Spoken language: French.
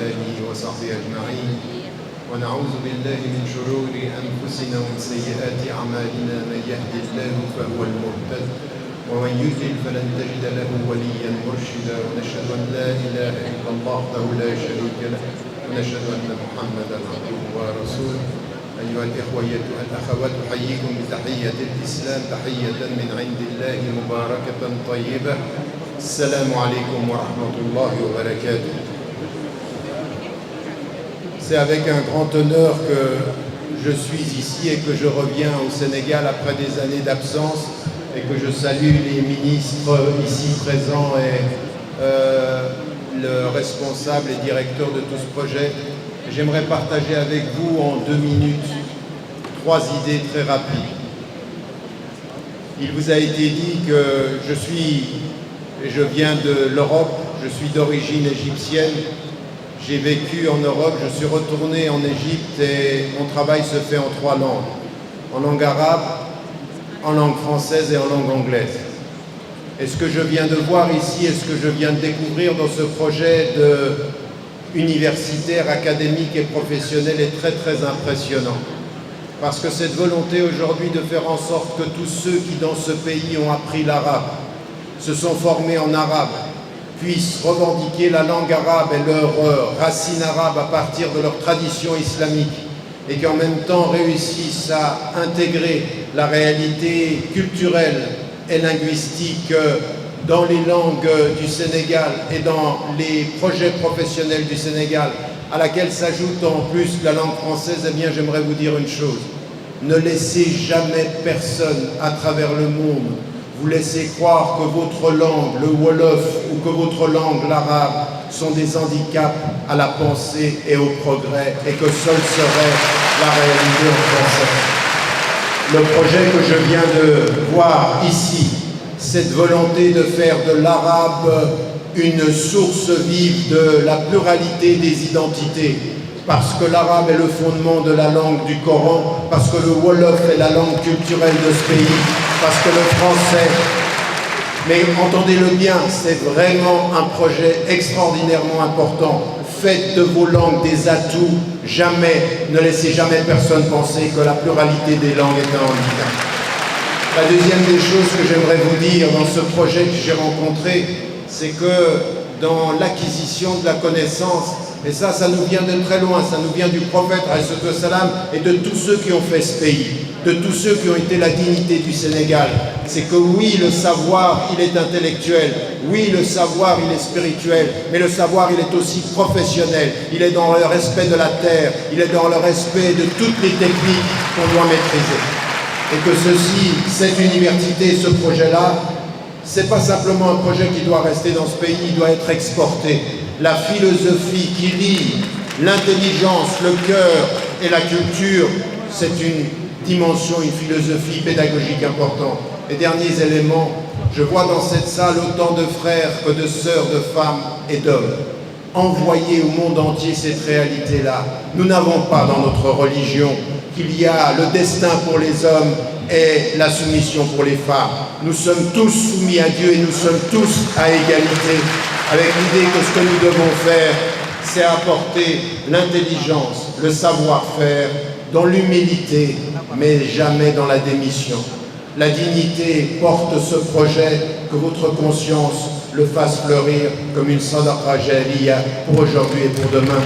آله وصحبه أجمعين ونعوذ بالله من شرور أنفسنا ومن سيئات أعمالنا من يهد الله فهو المهتد ومن يضلل فلن تجد له وليا مرشدا ونشهد أن لا إله إلا الله وحده لا شريك له ونشهد أن محمدا عبده ورسوله. أيها الإخوة أيها الأخوات أحييكم بتحية الإسلام تحية من عند الله مباركة طيبة. السلام عليكم ورحمة الله وبركاته. C'est avec un grand honneur que je suis ici et que je reviens au Sénégal après des années d'absence et que je salue les ministres ici présents et le responsable et directeur de tout ce projet. J'aimerais partager avec vous en 2 minutes 3 idées très rapides. Il vous a été dit que je viens de l'Europe, je suis d'origine égyptienne. J'ai vécu en Europe, je suis retourné en Égypte et mon travail se fait en 3 langues. En langue arabe, en langue française et en langue anglaise. Et ce que je viens de voir ici et ce que je viens de découvrir dans ce projet universitaire, académique et professionnel est très très impressionnant. Parce que cette volonté aujourd'hui de faire en sorte que tous ceux qui dans ce pays ont appris l'arabe, se sont formés en arabe, puissent revendiquer la langue arabe et leurs racines arabes à partir de leur tradition islamique et qu'en même temps réussissent à intégrer la réalité culturelle et linguistique dans les langues du Sénégal et dans les projets professionnels du Sénégal, à laquelle s'ajoute en plus la langue française, eh bien j'aimerais vous dire une chose. Ne laissez jamais personne à travers le monde vous laisser croire que votre langue, le Wolof, ou que votre langue, l'arabe, sont des handicaps à la pensée et au progrès, et que seule serait la réalité en français. Le projet que je viens de voir ici, cette volonté de faire de l'arabe une source vive de la pluralité des identités, parce que l'arabe est le fondement de la langue du Coran, parce que le Wolof est la langue culturelle de ce pays, parce que le français... Mais entendez-le bien, c'est vraiment un projet extraordinairement important. Faites de vos langues des atouts, ne laissez jamais personne penser que la pluralité des langues est un handicap. La deuxième des choses que j'aimerais vous dire dans ce projet que j'ai rencontré, c'est que dans l'acquisition de la connaissance, et ça nous vient de très loin, ça nous vient du prophète salam et de tous ceux qui ont fait ce pays, de tous ceux qui ont été la dignité du Sénégal. C'est que oui, le savoir, il est intellectuel, oui, le savoir, il est spirituel, mais le savoir, il est aussi professionnel, il est dans le respect de la terre, il est dans le respect de toutes les techniques qu'on doit maîtriser. Et que cette université, ce projet-là, c'est pas simplement un projet qui doit rester dans ce pays, il doit être exporté. La philosophie qui lie l'intelligence, le cœur et la culture, c'est une dimension, une philosophie pédagogique importante. Les derniers éléments, je vois dans cette salle autant de frères que de sœurs, de femmes et d'hommes. Envoyer au monde entier cette réalité-là. Nous n'avons pas dans notre religion qu'il y a le destin pour les hommes et la soumission pour les femmes. Nous sommes tous soumis à Dieu et nous sommes tous à égalité, avec l'idée que ce que nous devons faire, c'est apporter l'intelligence, le savoir-faire, dans l'humilité, mais jamais dans la démission. La dignité porte ce projet, que votre conscience le fasse fleurir comme une sadaqa jariya pour aujourd'hui et pour demain.